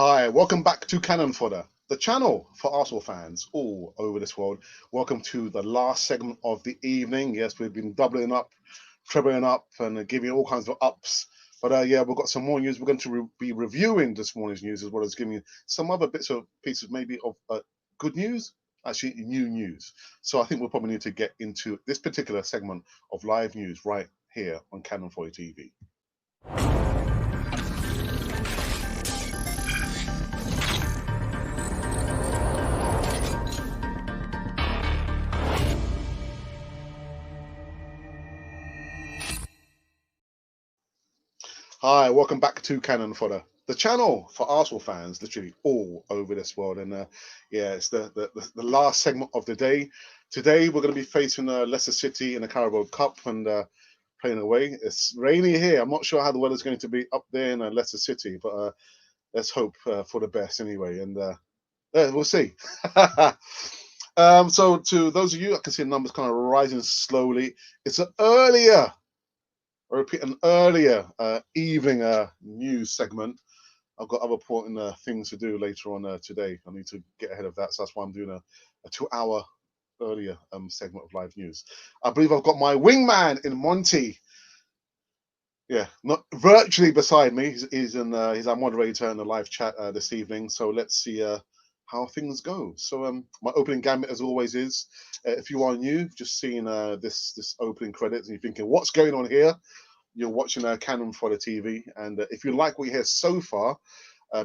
Hi, welcome back to Cannon Fodder, the channel for Arsenal fans all over this world. Welcome to the last segment of the evening. Yes, we've been doubling up, trebling up, and giving all kinds of ups. But yeah, we've got some more news. We're going to be reviewing this morning's news as well as giving you some other pieces maybe of good news, actually new news. So I think we'll probably need to get into this particular segment of live news right here on Cannon Fodder TV. Hi, welcome back to Cannon Fodder, the channel for Arsenal fans, literally all over this world. And yeah, it's the last segment of the day. Today we're going to be facing Leicester City in the Carabao Cup and playing away. It's rainy here. I'm not sure how the weather's going to be up there in Leicester City, but let's hope for the best anyway. And yeah, we'll see. So to those of you, I can see the numbers kind of rising slowly. It's I repeat, an earlier evening news segment. I've got other important things to do later on today. I need to get ahead of that, so that's why I'm doing a 2 hour earlier segment of live news. I believe I've got my wingman in Monty. Yeah, not virtually beside me. He's our moderator in the live chat this evening. So let's see how things go. So my opening gambit, as always, is if you are new, just seeing this opening credits and you're thinking, what's going on here? You're watching Cannon Fodder TV, and if you like what you hear so far,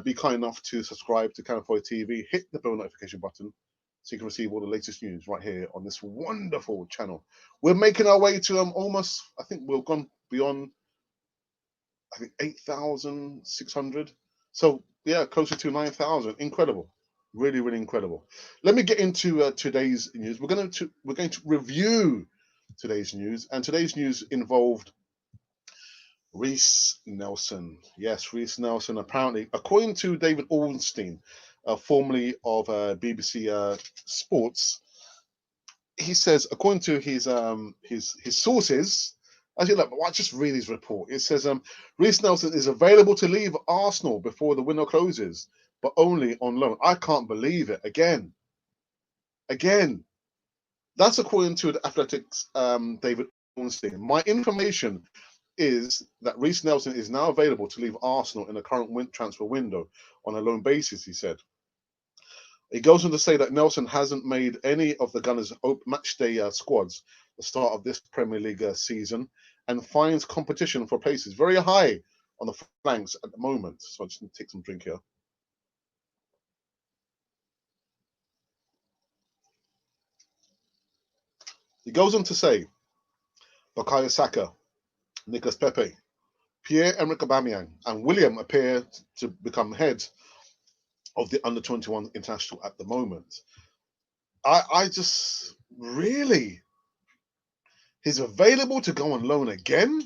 be kind enough to subscribe to Cannon Fodder TV, hit the bell notification button so you can receive all the latest news right here on this wonderful channel. We're making our way to almost, I think we've gone beyond, I think 8,600. So yeah, closer to 9,000. Incredible, really, really incredible. Let me get into today's news. We're going to review today's news, and today's news involved Reiss Nelson. Yes, Reiss Nelson. Apparently, according to David Ornstein, formerly of BBC Sports, he says, according to his sources, actually, look, I just read his report. It says, Reiss Nelson is available to leave Arsenal before the window closes, but only on loan. I can't believe it. Again. That's according to the Athletics David Ornstein. My information is that Reiss Nelson is now available to leave Arsenal in the current transfer window on a loan basis, he said. He goes on to say that Nelson hasn't made any of the Gunners' matchday squads at the start of this Premier League season and finds competition for places very high on the flanks at the moment. So I just need to take some drink here. He goes on to say Bukayo Saka, Nicolas Pepe, Pierre-Emerick Aubameyang and William appear to become head of the under-21 international at the moment. I just really, he's available to go on loan again.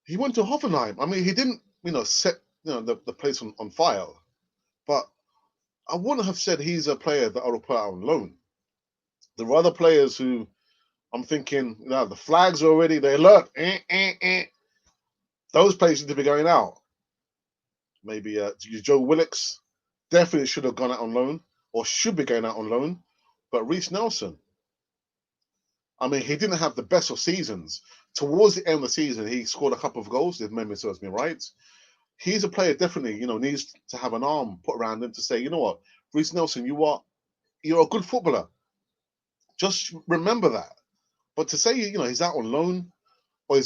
He went to Hoffenheim. I mean, he didn't, set the place on fire, but I wouldn't have said he's a player that I would put out on loan. There are other players who I'm thinking, the flags are already, they alert. Those players need to be going out. Maybe Joe Willox definitely should have gone out on loan or should be going out on loan. But Reiss Nelson, I mean, he didn't have the best of seasons. Towards the end of the season, he scored a couple of goals, if memory serves me right. He's a player definitely, needs to have an arm put around him to say, you know what, Reiss Nelson, you're a good footballer. Just remember that. But to say, he's out on loan, or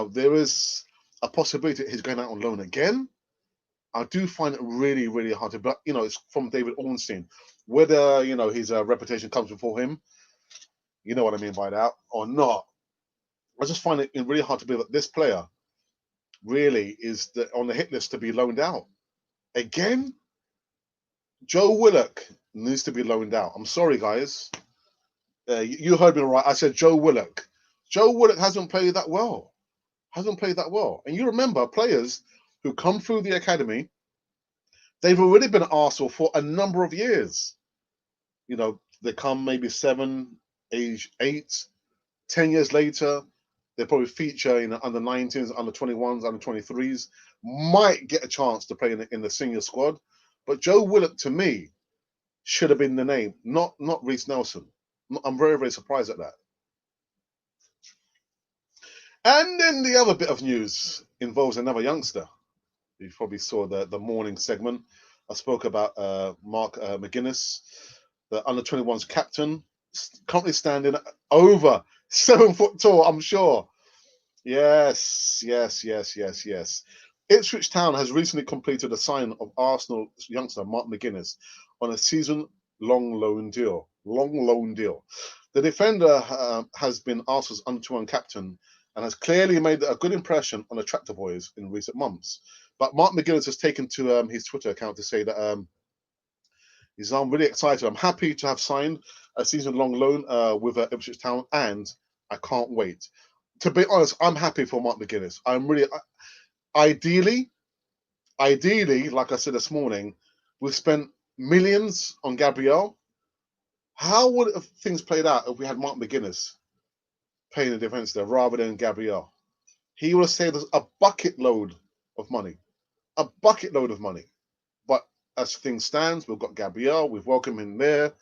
there is a possibility that he's going out on loan again, I do find it really, really hard to. But it's from David Ornstein. Whether his reputation comes before him, you know what I mean by that, or not. I just find it really hard to believe that this player really is on the hit list to be loaned out again. Joe Willock needs to be loaned out. I'm sorry, guys. You heard me right. I said Joe Willock. Joe Willock hasn't played that well. And you remember players who come through the academy, they've already been at Arsenal for a number of years. They come maybe 7, age 8, 10 years later, They'll probably feature in under 19s, under 21s, under 23s. Might get a chance to play in the senior squad. But Joe Willock, to me, should have been the name, not Reiss Nelson. I'm very, very surprised at that. And then the other bit of news involves another youngster. You probably saw the morning segment. I spoke about Mark McGuinness, the under 21s captain, currently standing over 7 foot tall, I'm sure. Yes. Ipswich Town has recently completed a sign of Arsenal youngster Mark McGuinness on a season-long loan deal. The defender has been Arsenal's under 21 captain and has clearly made a good impression on the tractor boys in recent months. But Mark McGuinness has taken to his Twitter account to say that I'm really excited. I'm happy to have signed a season-long loan with Ipswich Town, and I can't wait. To be honest, I'm happy for Mark McGuinness. I'm really, ideally, like I said this morning, we've spent millions on Gabriel. How would things played out if we had Mark McGuinness playing the defence there rather than Gabriel? He would have saved us a bucket load of money. But as things stands, we've got Gabriel. We've welcomed him there.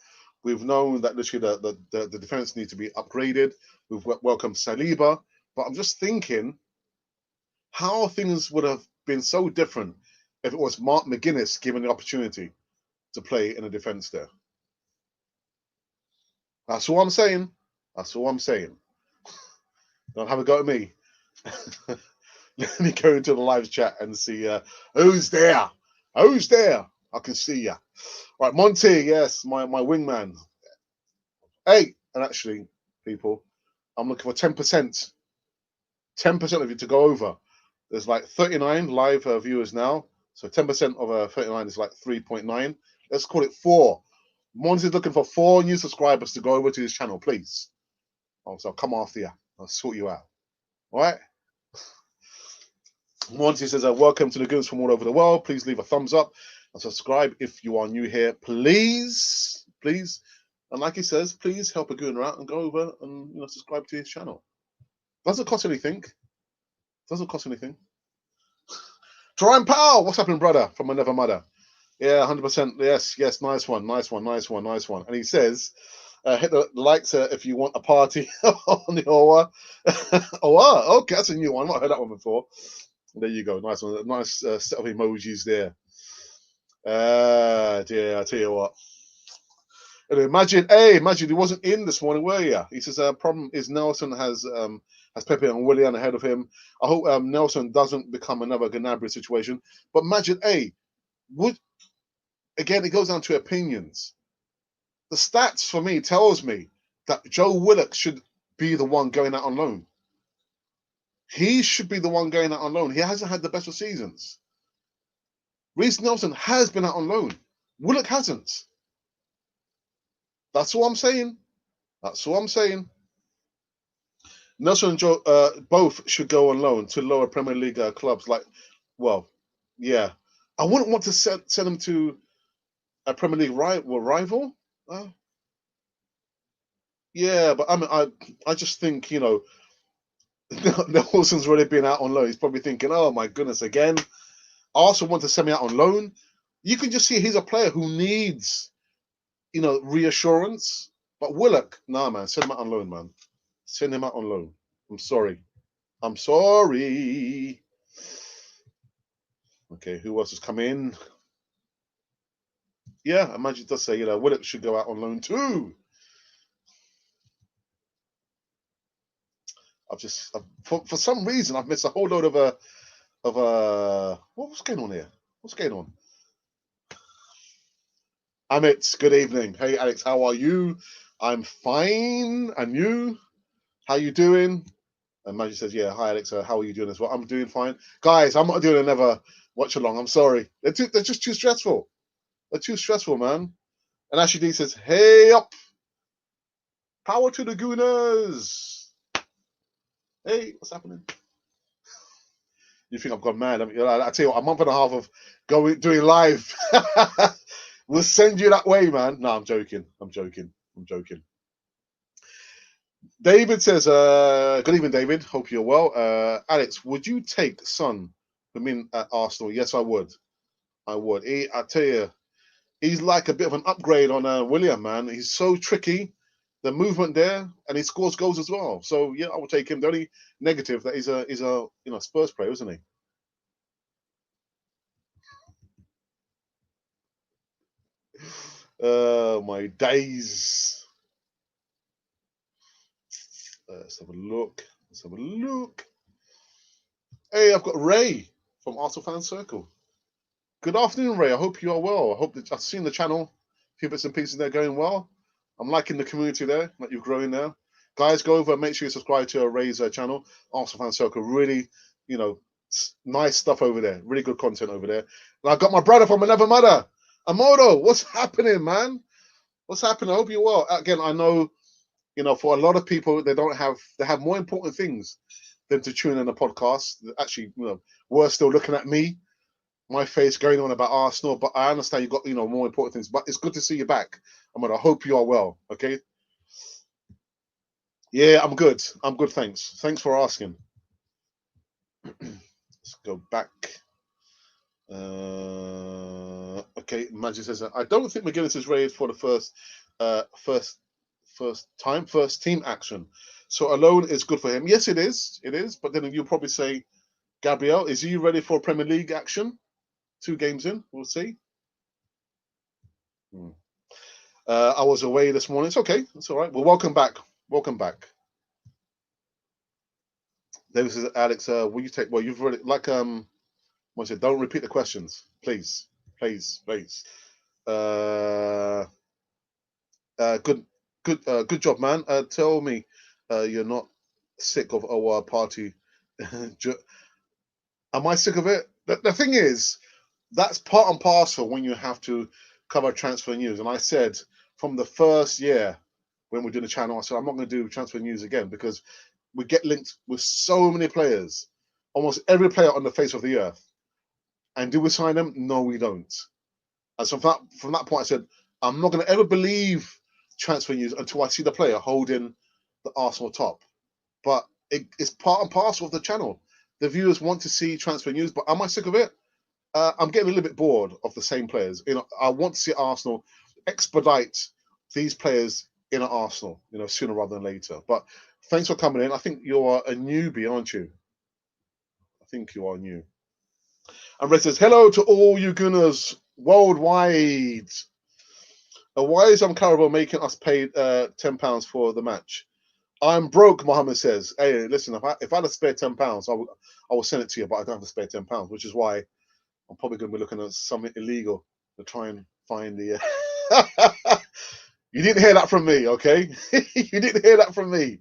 We've known that literally the defence needs to be upgraded. We've welcomed Saliba. But I'm just thinking how things would have been so different if it was Mark McGuinness given the opportunity to play in the defence there. That's all I'm saying. Don't have a go at me. Let me go into the live chat and see who's there. I can see you. Right, Monty, yes, my wingman. Hey, and actually, people, I'm looking for 10%. 10% of you to go over. There's like 39 live viewers now. So 10% of 39 is like 3.9. Let's call it 4. Monty's looking for 4 new subscribers to go over to his channel, please. So I'll come after you. I'll sort you out. All right? Monty says, welcome to the goons from all over the world. Please leave a thumbs up and subscribe if you are new here. Please. And like he says, please help a gooner out and go over and subscribe to his channel. Doesn't cost anything. Jerome Powell, what's happening, brother? From another mother. Yeah, 100%. Yes. Nice one. And he says, hit the likes if you want a party on the OWA. Oh, okay, that's a new one. I've not heard that one before. There you go. Nice one. Nice set of emojis there. Dear, I tell you what. Imagine he wasn't in this morning, were you? He says, problem is Nelson has Pepe and Willian ahead of him. I hope Nelson doesn't become another Gnabry situation. But imagine, again, it goes down to opinions. The stats for me tells me that Joe Willock should be the one going out on loan. He should be the one going out on loan. He hasn't had the best of seasons. Reiss Nelson has been out on loan. Willock hasn't. That's all I'm saying. Nelson and Joe both should go on loan to lower Premier League clubs. I wouldn't want to send them to a Premier League rival. But I mean, I just think Nelson's already been out on loan. He's probably thinking, oh my goodness, again. I also want to send me out on loan. You can just see he's a player who needs, reassurance. But Willock, nah, man, send him out on loan, man. Send him out on loan. I'm sorry. Okay, who else has come in? Yeah, Imagine does say, Willock should go out on loan too. For some reason, I've missed a whole load of what's going on here? What's going on? Amit, good evening. Hey, Alex, how are you? I'm fine. And you? How you doing? And Maggie says, yeah, hi, Alex. How are you doing as well? I'm doing fine. Guys, I'm not doing another watch along. I'm sorry. They're just too stressful. They're too stressful, man. And Ashley D says, hey up. Power to the Gooners. Hey, what's happening? You think I've gone mad? I tell you what, a month and a half of doing live. We'll send you that way, man. No, I'm joking. David says, good evening, David. Hope you're well. Alex, would you take Son from in at Arsenal? Yes, I would. I would. I tell you, he's like a bit of an upgrade on William, man. He's so tricky. The movement there, and he scores goals as well. So yeah, I would take him. The only negative that he's a Spurs player, isn't he? My days. Let's have a look. Let's have a look. Hey, I've got Ray from Arsenal Fan Circle. Good afternoon, Ray. I hope you are well. I hope that I've seen the channel. A few bits and pieces there going well. I'm liking the community there that you're growing there. Guys, go over and make sure you subscribe to Ray's channel, Arsenal Fan Circle. Really, nice stuff over there. Really good content over there. And I got my brother from another mother, Amodo. What's happening, man? What's happening? I hope you're well. Again, I know, for a lot of people, they have more important things than to tune in a podcast. Actually, we're still looking at me, my face going on about Arsenal, but I understand you've got, more important things. But it's good to see you back. I hope you are well, okay? Yeah, I'm good. I'm good, thanks. Thanks for asking. Let's go back. Okay, Magic says, I don't think McGuinness is ready for the first team action. So alone is good for him. Yes, it is. It is. But then you'll probably say, Gabriel, is he ready for Premier League action? 2 games in, we'll see. I was away this morning. It's okay. It's all right. Well, welcome back. Welcome back. David says, Alex, will you take? Well, you've already I said, don't repeat the questions, please, please, please. Good job, man. Tell me, you're not sick of our party. Am I sick of it? The thing is, that's part and parcel when you have to cover transfer news. And I said from the first year when we did the channel, I said I'm not going to do transfer news again because we get linked with so many players, almost every player on the face of the earth. And do we sign them? No, we don't. And so from that point, I said I'm not going to ever believe transfer news until I see the player holding the Arsenal top. But it's part and parcel of the channel. The viewers want to see transfer news, but am I sick of it? I'm getting a little bit bored of the same players. I want to see Arsenal expedite these players in at Arsenal, sooner rather than later. But thanks for coming in. I think you are a newbie, aren't you? I think you are new. And Red says, hello to all you Gunners worldwide. Why is Carabao making us pay £10 for the match? I'm broke, Mohammed says. Hey, listen, if I had to spare £10, I will send it to you, but I don't have to spare £10, which is why I'm probably going to be looking at something illegal to try and find the. You didn't hear that from me, okay? You didn't hear that from me.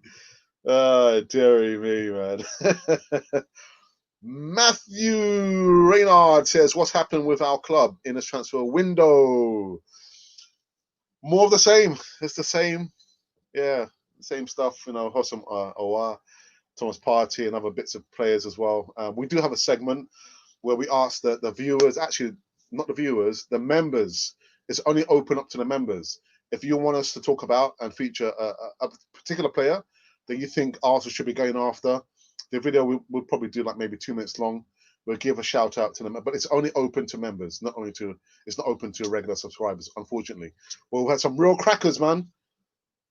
Dearie me, man. Matthew Reynard says, what's happened with our club in this transfer window? More of the same. It's the same. Yeah, same stuff. Hossam Owa, Thomas Partey, and other bits of players as well. We do have a segment where we ask the viewers, actually not the viewers, the members. It's only open up to the members. If you want us to talk about and feature a particular player that you think Arsenal should be going after, the video we'll probably do like maybe 2 minutes long. We'll give a shout out to them, but it's only open to members, it's not open to regular subscribers, unfortunately. Well, we've had some real crackers, man.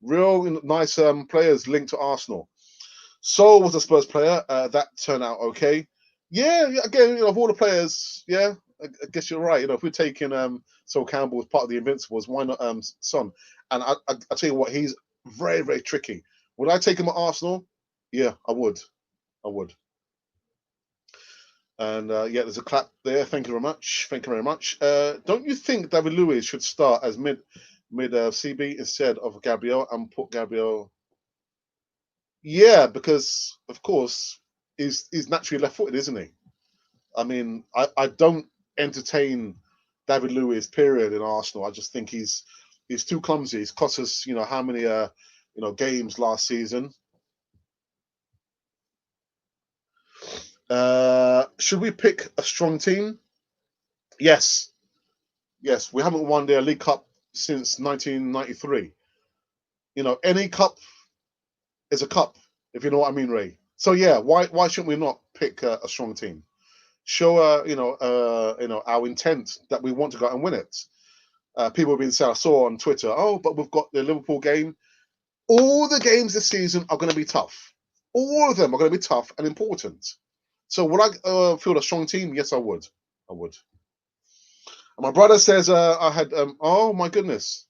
Real nice players linked to Arsenal. Saul was a Spurs player. That turned out okay. Yeah, again, of all the players, yeah, I guess you're right. If we're taking Sol Campbell as part of the Invincibles, why not Son? And I tell you what, he's very, very tricky. Would I take him at Arsenal? Yeah, I would. I would. And yeah, there's a clap there. Thank you very much. Thank you very much. Don't you think David Luiz should start as mid CB instead of Gabriel and put Gabriel? Yeah, because of course he's naturally left-footed, isn't he? I mean, I don't entertain David Luiz period in Arsenal. I just think he's too clumsy. He's cost us, how many games last season. Should we pick a strong team? Yes. Yes, we haven't won the League Cup since 1993. Any cup is a cup, if you know what I mean, Ray. So yeah, why shouldn't we not pick a strong team? Show our intent that we want to go out and win it. People have been saying, I saw on Twitter, oh, but we've got the Liverpool game. All the games this season are going to be tough. All of them are going to be tough and important. So would I field a strong team? Yes, I would. I would. And my brother says I had. Oh my goodness.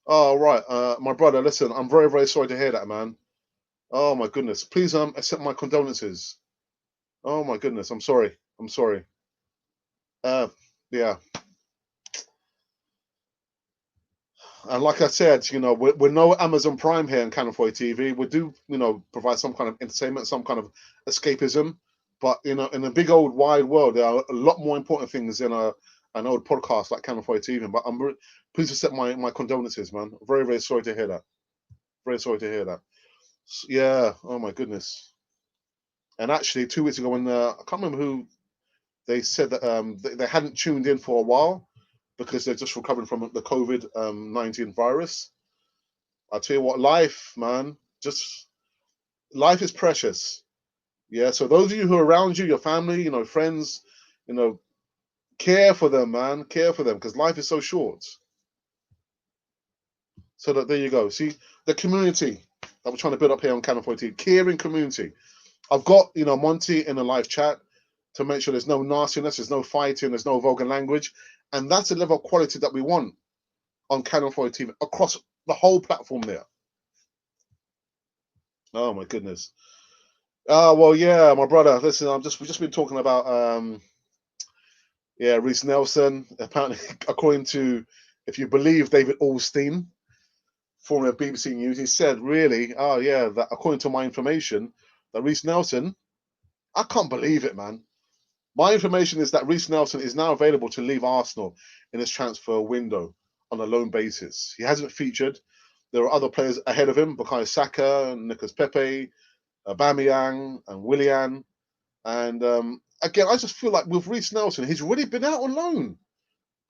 Oh right. My brother, listen. I'm very very sorry to hear that, man. Oh my goodness. Please accept my condolences. Oh my goodness. I'm sorry. I'm sorry. Yeah. And like I said, we're no Amazon Prime here in Cannon 40 TV. We do, provide some kind of entertainment, some kind of escapism. But in a big old wide world, there are a lot more important things than an old podcast like Cannon 40 TV. But please accept my condolences, man. Very, very sorry to hear that. Very sorry to hear that. Yeah. Oh my goodness. And actually, 2 weeks ago, when I can't remember who they said that they hadn't tuned in for a while because they're just recovering from the COVID-19 virus. I tell you what, life, man, just life is precious. Yeah. So those of you who are around you, your family, friends, care for them, man. Care for them because life is so short. So that there you go. See the community that we're trying to build up here on Cannon 40, caring community. I've got Monty in a live chat to make sure there's no nastiness, there's no fighting, there's no vulgar language, and that's the level of quality that we want on Cannon 40 TV across the whole platform there. Oh my goodness. Oh well, yeah, my brother. Listen, we've just been talking about Reiss Nelson. Apparently, according to, if you believe David Alstein, former BBC News, he said really, oh yeah, that according to my information, that Reiss Nelson, I can't believe it, man. My information is that Reiss Nelson is now available to leave Arsenal in his transfer window on a loan basis. He hasn't featured. There are other players ahead of him, Bukayo Saka, Nicolas Pepe, Aubameyang, and Willian. And again, I just feel like with Reiss Nelson, he's already been out on loan.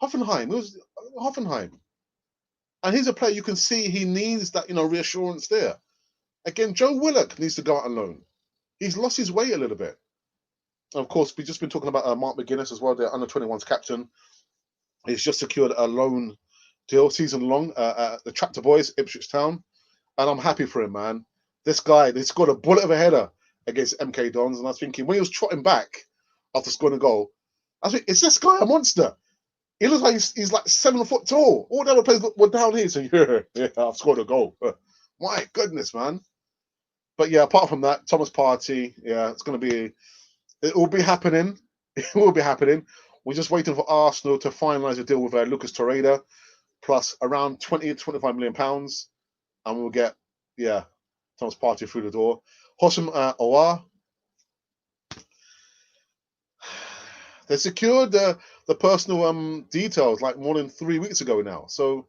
Hoffenheim, it was Hoffenheim. And he's a player you can see he needs that, reassurance there. Again, Joe Willock needs to go out on loan. He's lost his way a little bit. And of course, we've just been talking about Mark McGuinness as well, the under-21s captain. He's just secured a loan deal, season long, at the Tractor Boys, Ipswich Town. And I'm happy for him, man. This guy, he scored a bullet of a header against MK Dons. And I was thinking, when he was trotting back after scoring a goal, I was thinking, is this guy a monster? He looks like he's like 7 foot tall. All the other players were down here. So, yeah, I've scored a goal. My goodness, man. But yeah, apart from that, Thomas Partey, yeah, it will be happening. It will be happening. We're just waiting for Arsenal to finalise a deal with Lucas Torreira, plus around 20 to 25 million pounds. And we'll get, Thomas Partey through the door. Hossam Aouar, they secured the personal details like more than 3 weeks ago now. So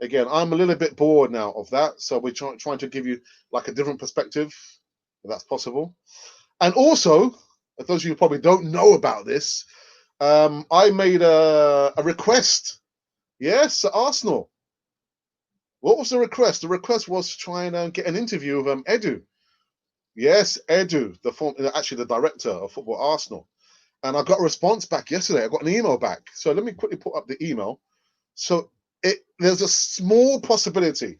again, I'm a little bit bored now of that. So we're trying to give you like a different perspective, if that's possible. And also, for those of you who probably don't know about this, I made a request. Yes, Arsenal. What was the request? The request was to try and get an interview with Edu. Yes, Edu, actually the director of Football Arsenal. And I got a response back yesterday. I got an email back. So let me quickly put up the email. So there's a small possibility,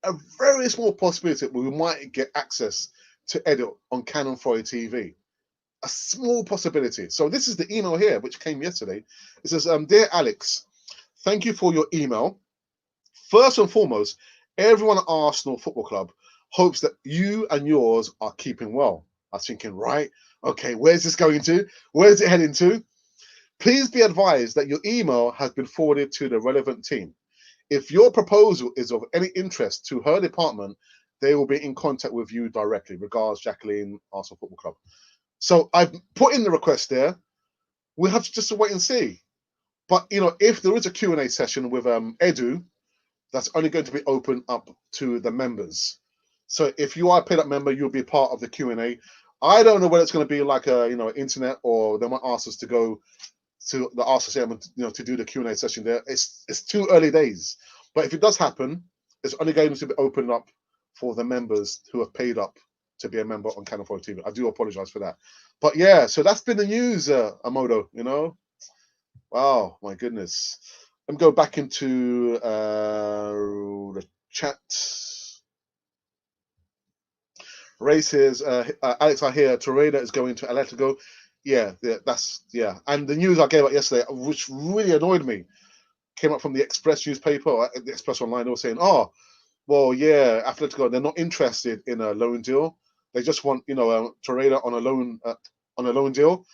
a very small possibility that we might get access to Edu on Cannon 40 TV. A small possibility. So this is the email here, which came yesterday. It says, Dear Alex, thank you for your email. First and foremost, everyone at Arsenal Football Club hopes that you and yours are keeping well. I was thinking, right, okay, where's this going to? Where's it heading to? Please be advised that your email has been forwarded to the relevant team. If your proposal is of any interest to her department, they will be in contact with you directly. Regards, Jacqueline, Arsenal Football Club. So I've put in the request there. We'll have to just wait and see. But, if there is a Q&A session with Edu, that's only going to be open up to the members. So if you are a paid-up member, you'll be part of the Q&A. I don't know whether it's going to be like internet, or they might ask us to go to the Arsenal, to do the Q&A session there. It's too early days. But if it does happen, it's only going to be opened up for the members who have paid up to be a member on Channel 4 TV. I do apologize for that. But yeah, so that's been the news, Amodo, you know. Wow, my goodness. Let me go back into the chat. Ray says, Alex, I hear Torreira is going to Atletico. Yeah, And the news I gave out yesterday, which really annoyed me, came up from the Express newspaper, the Express Online. They were saying, "Oh, well, yeah, Atletico, they're not interested in a loan deal. They just want, Torreira on a loan deal.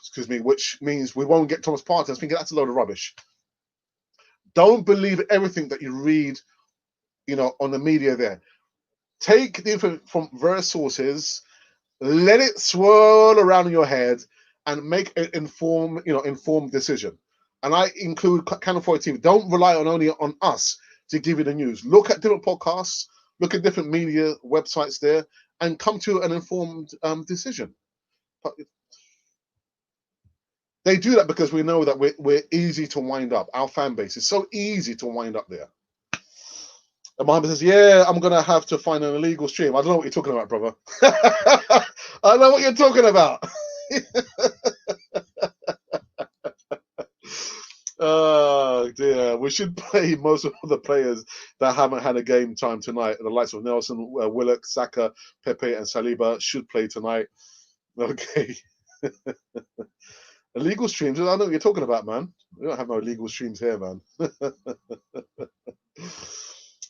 Excuse me, which means we won't get Thomas Partey." I was thinking that's a load of rubbish. Don't believe everything that you read, on the media there. Take the info from various sources, let it swirl around in your head, and make an informed decision. And I include Channel 4 TV. Don't rely only on us to give you the news. Look at different podcasts, look at different media websites there, and come to an informed decision. But they do that because we know that we're easy to wind up. Our fan base is so easy to wind up there. And Mohammed says, "Yeah, I'm gonna have to find an illegal stream." I don't know what you're talking about, brother. I don't know what you're talking about. Oh dear, we should play most of the players that haven't had a game time tonight. The likes of Nelson, Willock, Saka, Pepe, and Saliba should play tonight. Okay. Illegal streams? I know what you're talking about, man. We don't have no illegal streams here, man.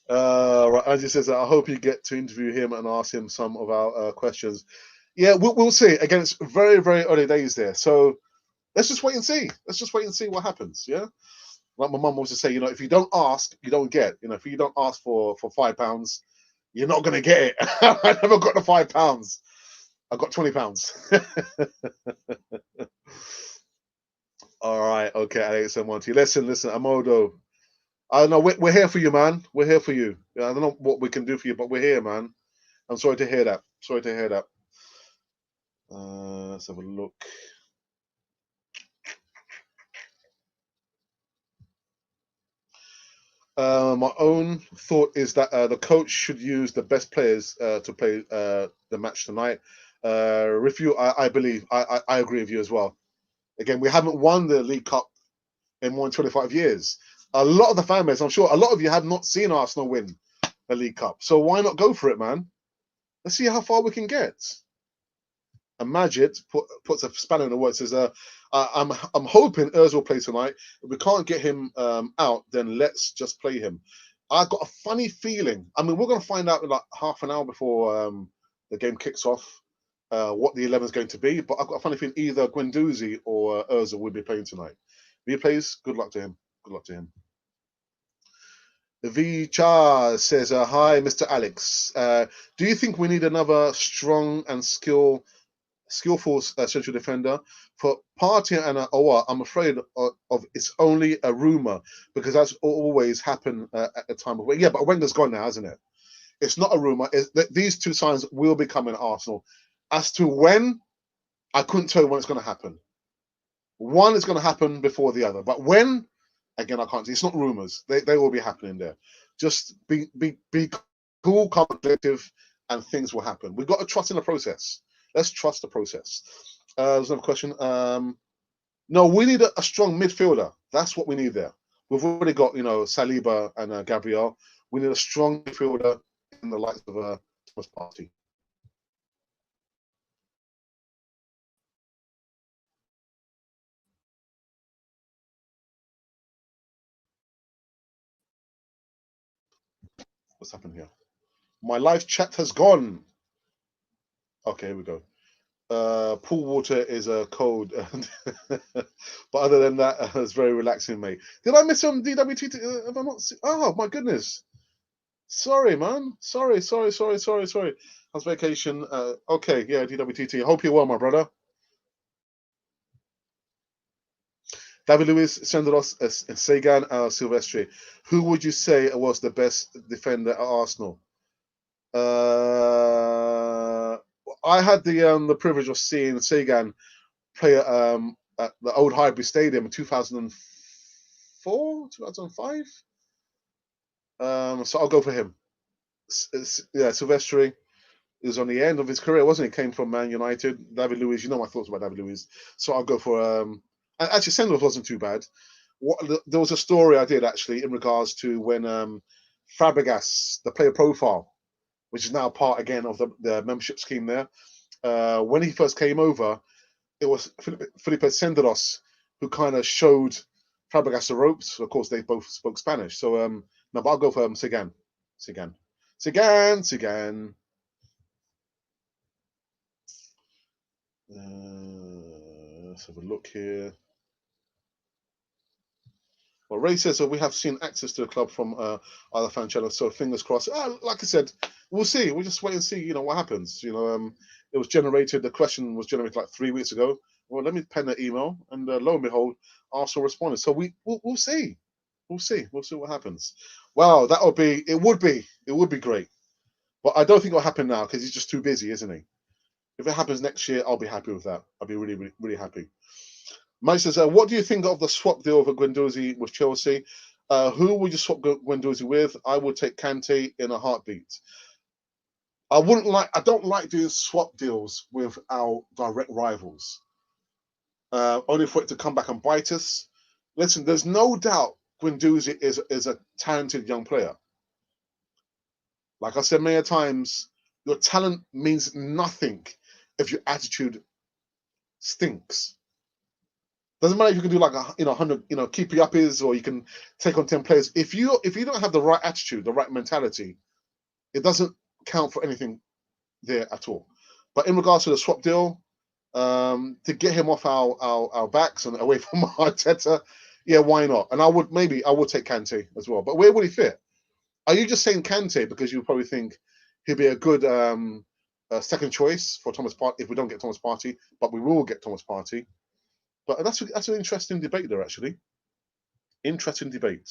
Right, Angie says, "I hope you get to interview him and ask him some of our questions." Yeah, we'll see. Again, it's very, very early days there. So let's just wait and see. Let's just wait and see what happens. Yeah. Like my mum used to say, if you don't ask, you don't get. If you don't ask for £5, you're not going to get it. I never got the £5. I got £20. All right. Okay, Alex and Monty. Listen, Amodo. I know we're here for you, man. We're here for you. I don't know what we can do for you, but we're here, man. I'm sorry to hear that. Let's have a look. My own thought is that the coach should use the best players to play the match tonight. Review, I believe, I agree with you as well. Again, we haven't won the League Cup in more than 25 years. A lot of the fan base, I'm sure, a lot of you have not seen Arsenal win the League Cup. So why not go for it, man? Let's see how far we can get. And Majid puts a spanner in the works. Says, I'm hoping Urs will play tonight. If we can't get him out, then let's just play him. I've got a funny feeling. I mean, we're going to find out in like half an hour before the game kicks off what the 11 is going to be. But I've got a funny feeling either Guendouzi or Urs will be playing tonight. If he plays, good luck to him. Good luck to him. V Char says, "Hi, Mr. Alex. Do you think we need another strong and skillful central defender for Partey and Aouar? I'm afraid of it's only a rumor because that's always happened at the time of Wenger. Yeah, but Wenger's gone now, hasn't it? It's not a rumor. These two signs will be coming at Arsenal. As to when, I couldn't tell you when it's going to happen. One is going to happen before the other, but when, again, I can't see. It's not rumors. They will be happening there. Just be cool, calm, collective, and things will happen. We've got to trust in the process. Let's trust the process." There's another question. No, we need a strong midfielder. That's what we need there. We've already got, Saliba and Gabriel. We need a strong midfielder in the likes of Thomas Partey. What's happened here? My live chat has gone. Okay, here we go. Pool water is a cold, but other than that, it's very relaxing, mate. Did I miss some DWT? Have I not seen? Oh my goodness! Sorry, man. Sorry. How's vacation? Okay, yeah, DWTT. Hope you're well, my brother. David Luiz, Senderos, Sagan, Silvestri. Who would you say was the best defender at Arsenal? I had the privilege of seeing Sagan play at the old Highbury Stadium in 2004, 2005. So I'll go for him. Yeah, Silvestri is on the end of his career, wasn't he? Came from Man United. David Luiz, you know my thoughts about David Luiz. So I'll go for and actually Senderos wasn't too bad. There was a story I did actually in regards to when Fabregas, the player profile, which is now part again of the membership scheme there. When he first came over, it was Felipe Senderos who kind of showed Fabregas the ropes. Of course, they both spoke Spanish. So no, but I'll go for Sigan. Sigan. Let's have a look here. Well, Ray says that we have seen access to the club from other fan channels, so fingers crossed. Like I said, we'll see. We'll just wait and see. You know what happens. You know, it was generated. The question was generated like 3 weeks ago. Well, let me pen the email, and lo and behold, Arsenal responded. So we'll see. We'll see. We'll see what happens. Well, that would be. It would be great. But I don't think it'll happen now because he's just too busy, isn't he? If it happens next year, I'll be happy with that. I'll be really, really, really happy. Mike says, what do you think of the swap deal for Guendouzi with Chelsea? Who would you swap Guendouzi with? I would take Kante in a heartbeat. I don't like doing swap deals with our direct rivals. Only for it to come back and bite us. Listen, there's no doubt Guendouzi is a talented young player. Like I said many times, your talent means nothing if your attitude stinks. Doesn't matter if you can do like 100 keepy uppies or you can take on 10 players. If you don't have the right attitude, the right mentality, it doesn't count for anything there at all. But in regards to the swap deal, to get him off our backs and away from Arteta, yeah, why not? And I would take Kante as well. But where would he fit? Are you just saying Kante because you probably think he'd be a good second choice for Thomas Partey if we don't get Thomas Partey, but we will get Thomas Partey? But that's an interesting debate there, actually. Interesting debate.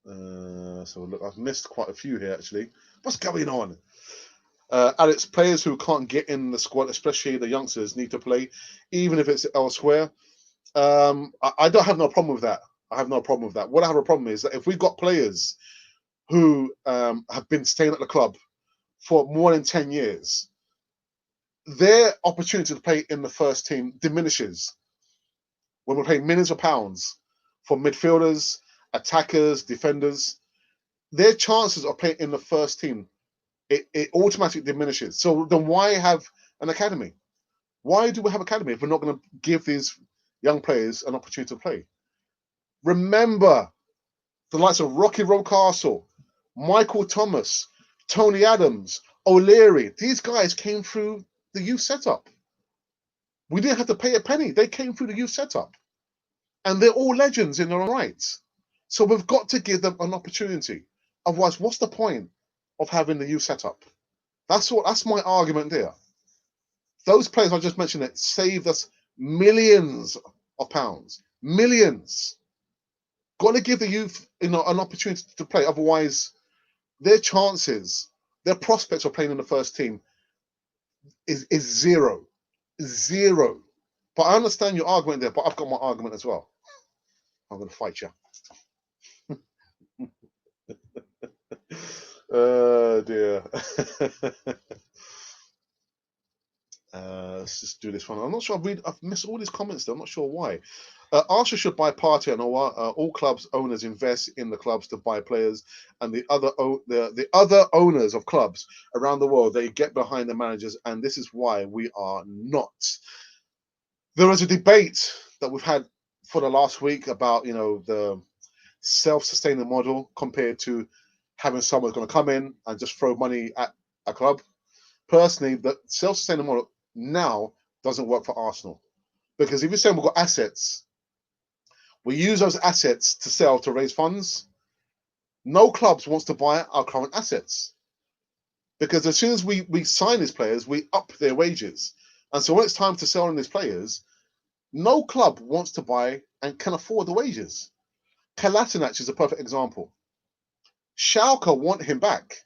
So look, I've missed quite a few here, actually. What's going on? Alex, players who can't get in the squad, especially the youngsters, need to play, even if it's elsewhere. I don't have no problem with that. I have no problem with that. What I have a problem is that if we've got players who have been staying at the club for more than 10 years, their opportunity to play in the first team diminishes when we're paying millions of pounds for midfielders, attackers, defenders. Their chances of playing in the first team, it automatically diminishes. So then why have an academy? Why do we have academy if we're not going to give these young players an opportunity to play? Remember the likes of Rocky Rocastle, Michael Thomas, Tony Adams, O'Leary. These guys came through the youth setup. We didn't have to pay a penny. They came through the youth setup. And they're all legends in their own rights. So we've got to give them an opportunity. Otherwise, what's the point of having the youth setup? That's my argument there. Those players I just mentioned that saved us millions of pounds. Millions. Got to give the youth an opportunity to play. Otherwise, their chances, their prospects of playing in the first team is zero. Zero. But I understand your argument there, but I've got my argument as well. I'm going to fight you. Oh dear. Let's just do this one. I'm not sure I've missed all these comments though. I'm not sure why. Arsenal should buy Partey and all clubs owners invest in the clubs to buy players, and the other owners of clubs around the world, they get behind the managers, and this is why we are not. There is a debate that we've had for the last week about the self-sustaining model compared to having someone going to come in and just throw money at a club. Personally, the self-sustaining model now doesn't work for Arsenal, because if you're saying we've got assets, we use those assets to sell to raise funds. No clubs wants to buy our current assets, because as soon as we sign these players, we up their wages, and so when it's time to sell on these players, no club wants to buy and can afford the wages. Kolasinac is a perfect example. Schalke want him back,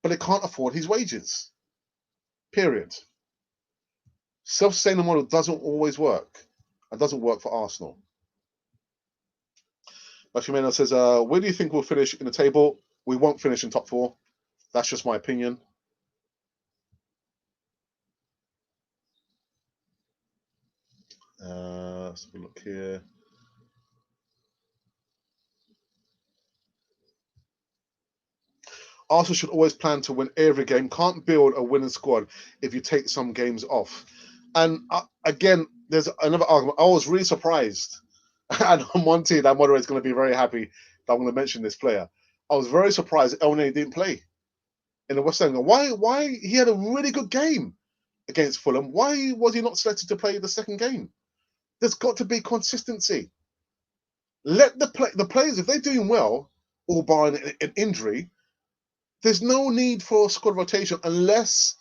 but they can't afford his wages. Period. Self-sustaining model doesn't always work. It doesn't work for Arsenal. Bashimeno says, where do you think we'll finish in the table? We won't finish in top 4. That's just my opinion. Let's have a look here. Arsenal should always plan to win every game. Can't build a winning squad if you take some games off. And again, there's another argument. I was really surprised. And on one team, that moderator is going to be very happy that I'm going to mention this player. I was very surprised Elneny didn't play in the West End. Why? He had a really good game against Fulham. Why was he not selected to play the second game? There's got to be consistency. Let the players, if they're doing well, or barring an injury, there's no need for squad rotation unless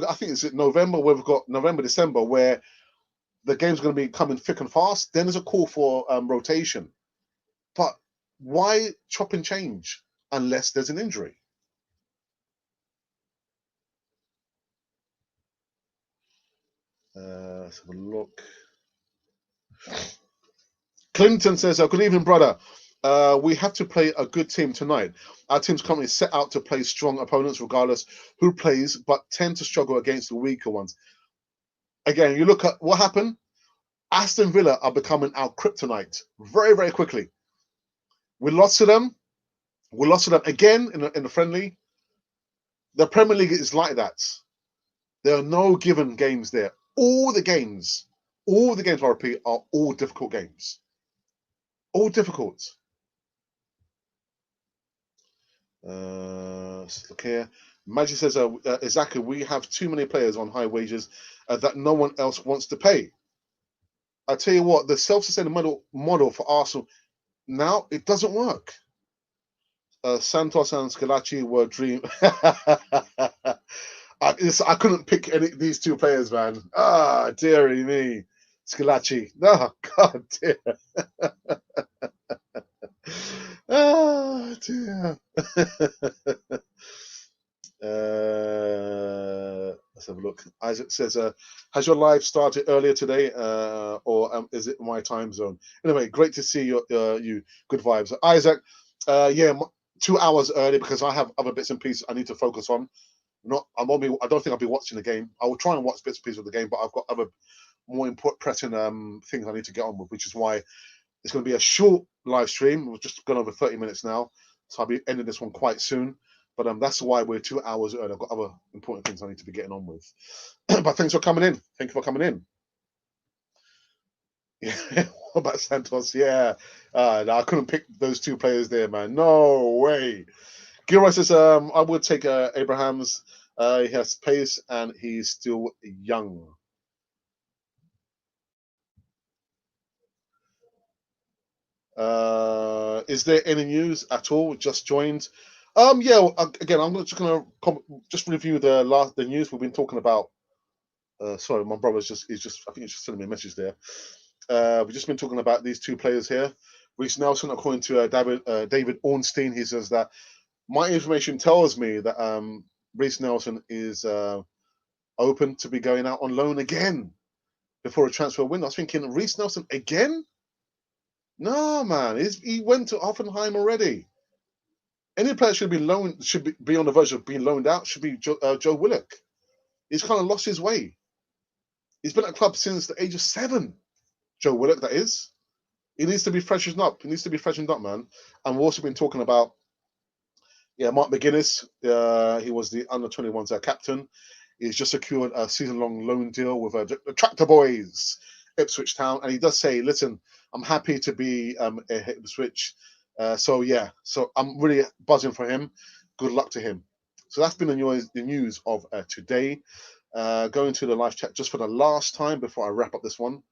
I think it's November where we've got November, December where the game's going to be coming thick and fast. Then there's a call for rotation. But why chop and change unless there's an injury? Let's have a look. Clinton says, good evening, brother. We have to play a good team tonight. Our team's currently set out to play strong opponents regardless who plays, but tend to struggle against the weaker ones. Again, you look at what happened. Aston Villa are becoming our kryptonite very, very quickly. We lost to them. We lost to them again in the friendly. The Premier League is like that. There are no given games there. All the games, I repeat, are all difficult games. All difficult. Let's look here. Maggie says, exactly, we have too many players on high wages that no one else wants to pay. I tell you what, the self-sustainable model for Arsenal now, it doesn't work. Santos and Scalacci were dream. I couldn't pick these two players, man. Dearie me. Scalacci. No, God dear. Dear. Let's have a look. Isaac says, has your live started earlier today or is it my time zone? Anyway, great to see you. Good vibes. Isaac, yeah, 2 hours early because I have other bits and pieces I need to focus on. I don't think I'll be watching the game. I will try and watch bits and pieces of the game, but I've got other more important pressing things I need to get on with, which is why it's going to be a short live stream. We've just gone over 30 minutes now, so I'll be ending this one quite soon. But that's why we're 2 hours early. I've got other important things I need to be getting on with. But thanks for coming in. Thank you for coming in. Yeah. What about Santos? Yeah. No, I couldn't pick those two players there, man. No way. Gilroy says, I would take Abrahams. He has pace and he's still young. Is there any news at all? Just joined. Yeah. Again, I'm just gonna just review the news we've been talking about. Sorry, my brother's I think he's just sending me a message there. We've just been talking about these two players here. Reiss Nelson, according to David Ornstein, he says that my information tells me that Reiss Nelson is open to be going out on loan again before a transfer window. I was thinking, Reiss Nelson again? No, man, he went to Hoffenheim already. Any player should be on the verge of being loaned out. Should be Joe Willock. He's kind of lost his way. He's been at the club since the age of 7. Joe Willock, that is. He needs to be freshened up. Man. And we've also been talking about, Mark McGuinness. He was the under-21s captain. He's just secured a season-long loan deal with the Tractor Boys, Ipswich Town. And he does say, listen, I'm happy to be at Ipswich. So I'm really buzzing for him. Good luck to him. So that's been the news of today. Going to the live chat just for the last time before I wrap up this one.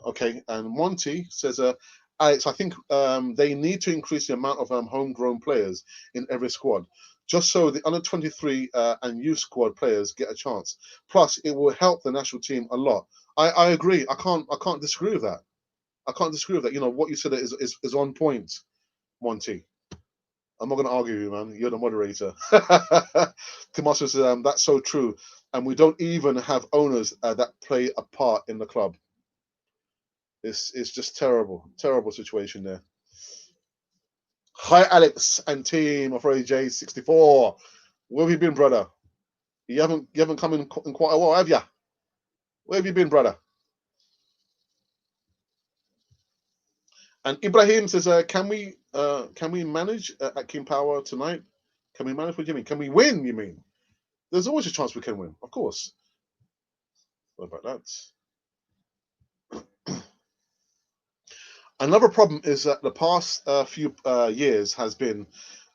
Okay, and Monty says, Alex, I think they need to increase the amount of homegrown players in every squad, just so the under 23 and youth squad players get a chance. Plus, it will help the national team a lot. I agree. I can't disagree with that. You know what you said is on point, Monty. I'm not going to argue with you, man. You're the moderator. Tommaso says, that's so true. And we don't even have owners that play a part in the club. It's just terrible situation there. Hi, Alex and team of Ray J64. Where have you been, brother? You haven't come in quite a while, have you? Where have you been, brother? And Ibrahim says, can we manage at King Power tonight? Can we manage? What do you mean? Can we win? You mean? There's always a chance we can win, of course. What about that? Another problem is that the past few years has been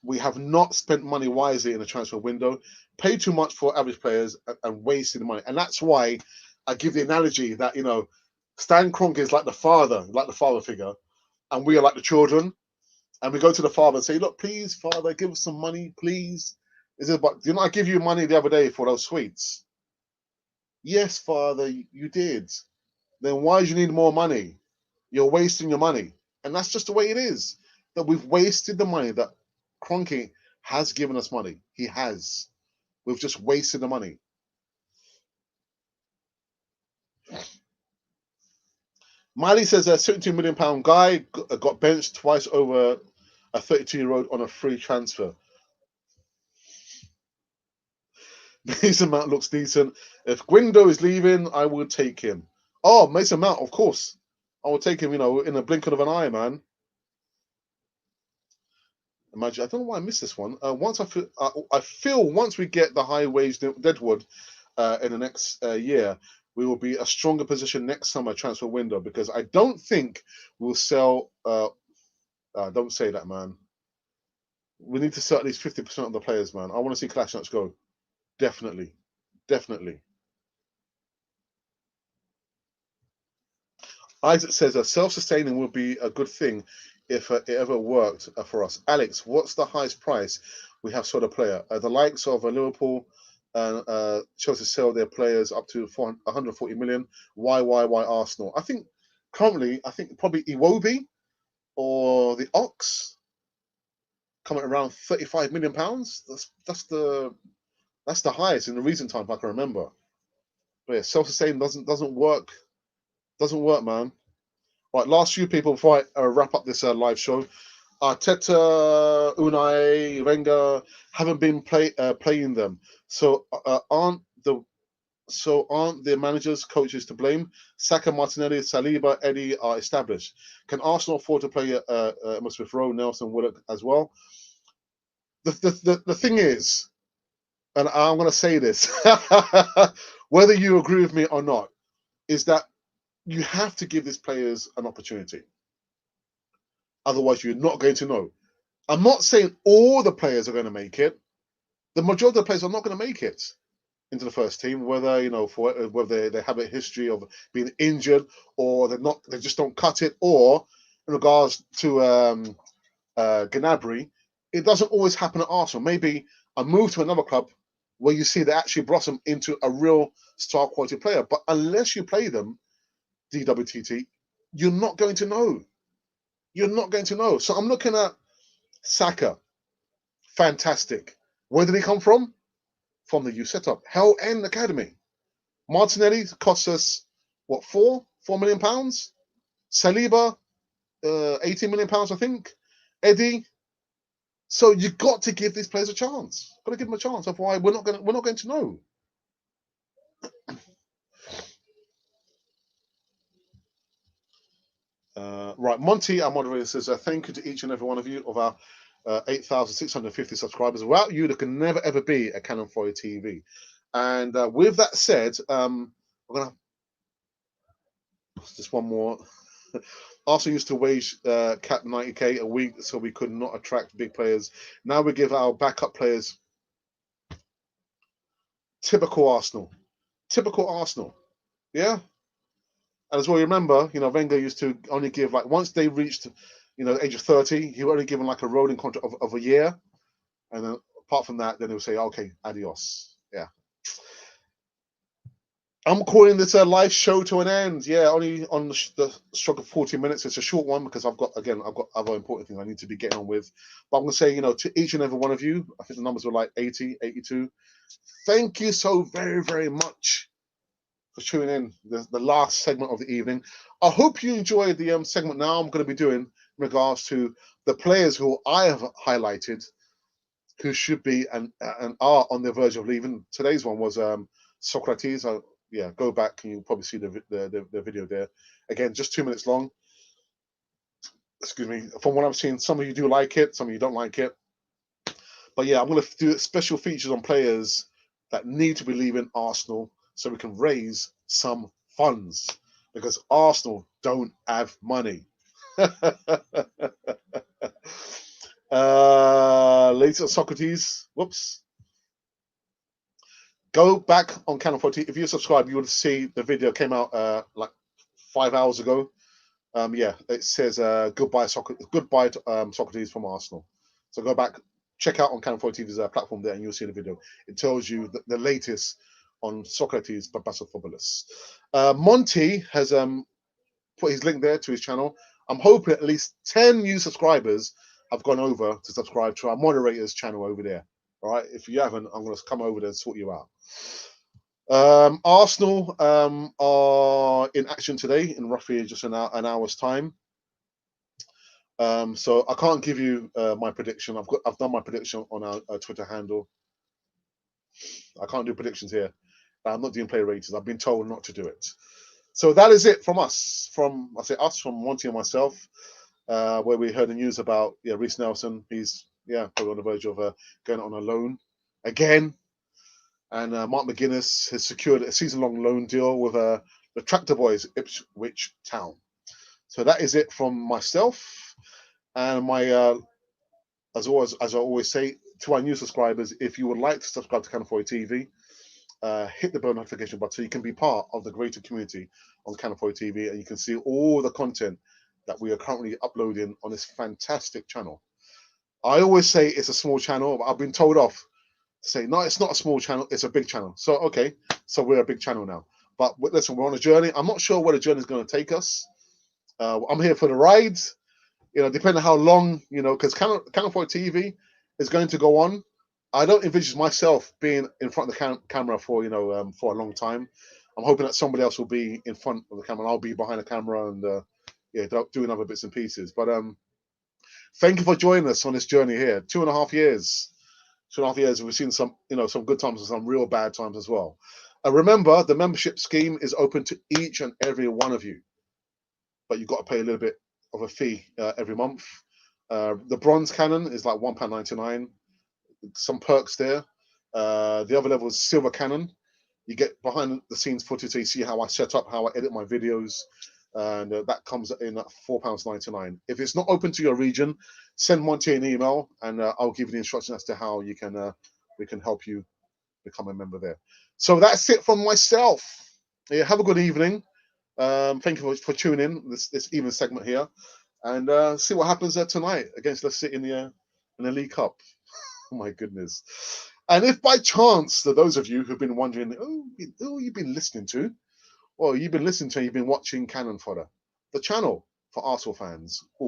we have not spent money wisely in the transfer window, paid too much for average players, and wasted money. And that's why I give the analogy that Stan Kroenke is like the father figure, and we are like the children. And we go to the father and say, "Look, please, father, give us some money, please." Is it? But didn't I give you money the other day for those sweets? Yes, father, you did. Then why do you need more money? You're wasting your money. And that's just the way it is. That we've wasted the money that Kroenke has given us money. He has. We've just wasted the money. Miley says a £72 million guy got benched twice over a 32-year-old on a free transfer. Mason Mount looks decent. If Guindo is leaving, I will take him. Oh, Mason Mount, of course. I will take him, in a blink of an eye, man. Imagine, I don't know why I missed this one. I feel once we get the high wage Deadwood in the next year, we will be a stronger position next summer transfer window because I don't think we'll sell. Don't say that, man. We need to sell at least 50% of the players, man. I want to see Kolasinac go. Definitely. Isaac says self-sustaining will be a good thing if it ever worked for us. Alex, what's the highest price we have sold a player? The likes of Liverpool and Chelsea sell their players up to 140 million. Why Arsenal? I think currently, probably Iwobi or the Ox coming around 35 million pounds. That's the highest in the recent time I can remember. But yeah, self-sustaining doesn't work. Doesn't work, man. Right, last few people before I wrap up this live show. Arteta, Unai, Wenger haven't been playing them. So aren't the managers, coaches to blame? Saka, Martinelli, Saliba, Eddie are established. Can Arsenal afford to play Smith Rowe, Nelson, Willock as well? The thing is, and I'm going to say this, whether you agree with me or not, is that you have to give these players an opportunity. Otherwise, you're not going to know. I'm not saying all the players are going to make it. The majority of the players are not going to make it into the first team, whether whether they have a history of being injured or they just don't cut it. Or in regards to Gnabry, it doesn't always happen at Arsenal. Maybe a move to another club where you see they actually blossom into a real star quality player. But unless you play them, DWTT, you're not going to know. You're not going to know. So I'm looking at Saka. Fantastic. Where did he come from? From the youth setup. Hell End Academy. Martinelli cost us, what, £4 million? Saliba, £18 million, I think. Eddie. So you got to give these players a chance. Got to give them a chance. Otherwise, we're not going to know. Right, Monty, our moderator, says thank you to each and every one of you of our 8,650 subscribers. Without you, there can never ever be a Canon 4 TV. And with that said, we're gonna just one more. Arsenal used to wage cap 90k a week, so we could not attract big players. Now we give our backup players. Typical Arsenal. Yeah. And as well, remember, Wenger used to only give once they reached, the age of 30, he would only give them a rolling contract of a year, and then apart from that, then he'll say, "Okay, adios." Yeah. I'm calling this a live show to an end. Yeah, only on the stroke of 40 minutes. It's a short one because I've got other important things I need to be getting on with. But I'm going to say, to each and every one of you, I think the numbers were 80, 82. Thank you so very, very much for tuning in. The last segment of the evening. I hope you enjoyed the segment. Now I'm going to be doing in regards to the players who I have highlighted, who should be and are on the verge of leaving. Today's one was Socrates. Yeah, go back and you'll probably see the video there. Again, just 2 minutes long. Excuse me. From what I've seen, some of you do like it, some of you don't like it. But yeah, I'm going to do special features on players that need to be leaving Arsenal so we can raise some funds, because Arsenal don't have money. Later, Socrates. Whoops. Go back on Channel 40. If you subscribe, you will see the video came out like 5 hours ago. Yeah, it says goodbye, Socrates from Arsenal. So go back, check out on Channel 40 TV's platform there, and you'll see the video. It tells you the latest on Socrates Papasophoboulos. Monty has put his link there to his channel. I'm hoping at least 10 new subscribers have gone over to subscribe to our moderator's channel over there. All right, if you haven't, I'm going to come over there and sort you out. Arsenal are in action today in roughly just an hour's time. So I can't give you my prediction. I've done my prediction on our Twitter handle. I can't do predictions here. I'm not doing player ratings. I've been told not to do it. So that is it from us. From Monty and myself, where we heard the news about Reiss Nelson. He's probably on the verge of going on a loan again. And Mark McGuinness has secured a season-long loan deal with the Tractor Boys, Ipswich Town. So that is it from myself. And my, as I always say to our new subscribers, if you would like to subscribe to Channel 40 TV, hit the bell notification button so you can be part of the greater community on Channel 40 TV, and you can see all the content that we are currently uploading on this fantastic channel. I always say it's a small channel, but I've been told off. Say, no, it's not a small channel, it's a big channel. So, okay, so we're a big channel now. But listen, we're on a journey. I'm not sure where the journey is going to take us. I'm here for the ride, depending on how long, because Channel 40 TV is going to go on. I don't envision myself being in front of the camera for, for a long time. I'm hoping that somebody else will be in front of the camera and I'll be behind the camera and, doing other bits and pieces. But thank you for joining us on this journey here. 2.5 years. 2.5 years, we've seen some, some good times and some real bad times as well. Remember, the membership scheme is open to each and every one of you, but you've got to pay a little bit of a fee every month. The bronze cannon is like £1.99. Some perks there. The other level is silver cannon. You get behind the scenes footage, so you see how I set up, how I edit my videos, and that comes in at £4.99. If it's not open to your region, send Monty an email, and I'll give you the instruction as to how you can we can help you become a member there. So that's it from myself. Yeah, have a good evening. Thank you for tuning in this evening segment here, and see what happens tonight against Leicester in the League Cup. Oh my goodness! And if by chance, to those of you who've been wondering, who you've been listening to, well, you've been listening to, you've been watching Cannon Fodder, the channel for Arsenal fans.